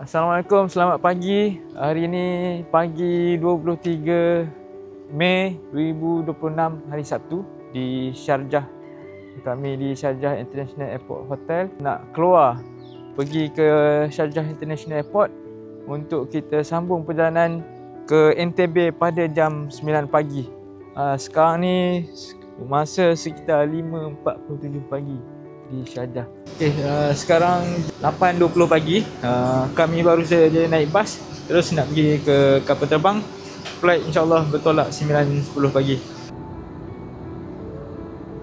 Assalamualaikum, selamat pagi. Hari ini pagi 23 Mei 2026, hari Sabtu di Sharjah. Kami di Sharjah International Airport Hotel nak keluar pergi ke Sharjah International Airport untuk kita sambung perjalanan ke NTB pada jam 9 pagi. Sekarang ni masa sekitar 5.47 pagi di Sharjah. Sekarang 8.20 pagi. Kami baru saja naik bas terus nak pergi ke kapal terbang. Flight insyaAllah bertolak 9.10 pagi.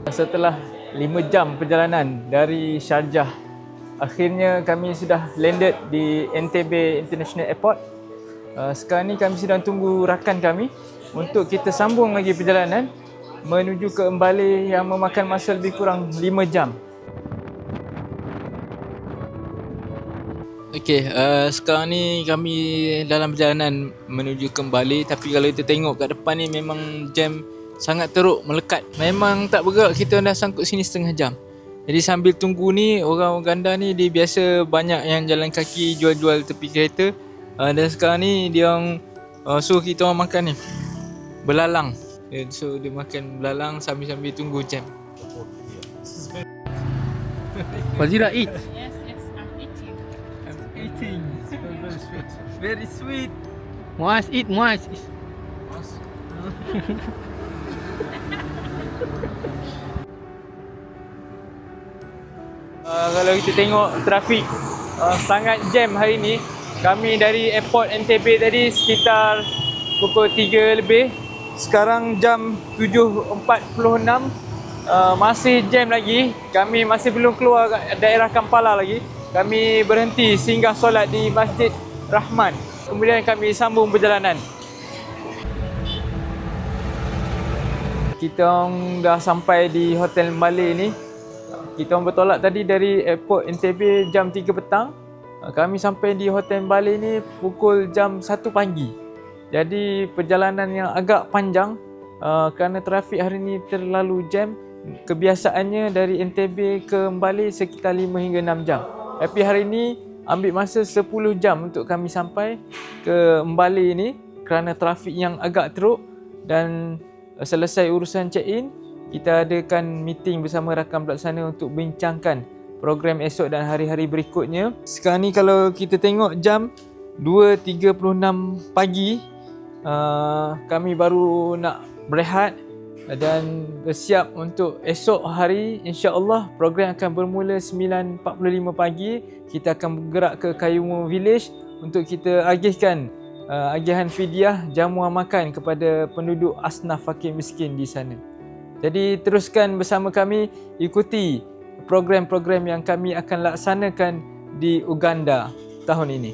Setelah 5 jam perjalanan dari Sharjah, akhirnya kami sudah landed di NTB International Airport. Sekarang ni kami sedang tunggu rakan kami untuk kita sambung lagi perjalanan menuju ke Mbale yang memakan masa lebih kurang 5 jam. Sekarang ni kami dalam perjalanan menuju ke Mbale, tapi kalau kita tengok kat depan ni memang jam sangat teruk melekat. Memang tak bergerak, kita dah sangkut sini setengah jam. Jadi sambil tunggu ni, orang Uganda ni dia biasa banyak yang jalan kaki jual-jual tepi kereta. Dan sekarang ni dia orang suruh kita orang makan ni belalang. So dia makan belalang sambil-sambil tunggu jam. Fazira, eat. Yes, I'm eating. I'm eating. Very sweet. Very sweet. Muaz, eat Muaz. Kalau kita tengok trafik sangat jam hari ni. Kami dari airport NTB tadi sekitar pukul 3 lebih. Sekarang jam 7.46. Masih jam lagi. Kami masih belum keluar daerah Kampala lagi. Kami berhenti singgah solat di Masjid Rahman. Kemudian kami sambung perjalanan. Kita orang dah sampai di Hotel Mbale ni. Kita orang bertolak tadi dari airport NTB jam 3 petang. Kami sampai di Hotel Mbale ni pukul jam 1 pagi. Jadi perjalanan yang agak panjang kerana trafik hari ni terlalu jam. Kebiasaannya dari NTB ke Mbale sekitar 5 hingga 6 jam. Tapi hari ni ambil masa 10 jam untuk kami sampai ke Mbale ni kerana trafik yang agak teruk. Dan selesai urusan check-in, kita adakan meeting bersama rakan pelaksana untuk bincangkan program esok dan hari-hari berikutnya. Sekarang ni kalau kita tengok jam 2.36 pagi, kami baru nak berehat dan bersiap untuk esok hari. InsyaAllah program akan bermula 9.45 pagi. Kita akan bergerak ke Kayumu Village untuk kita agihkan agihan fidyah jamuan makan kepada penduduk asnaf fakir miskin di sana. Jadi teruskan bersama kami, ikuti program-program yang kami akan laksanakan di Uganda tahun ini.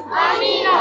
Amina.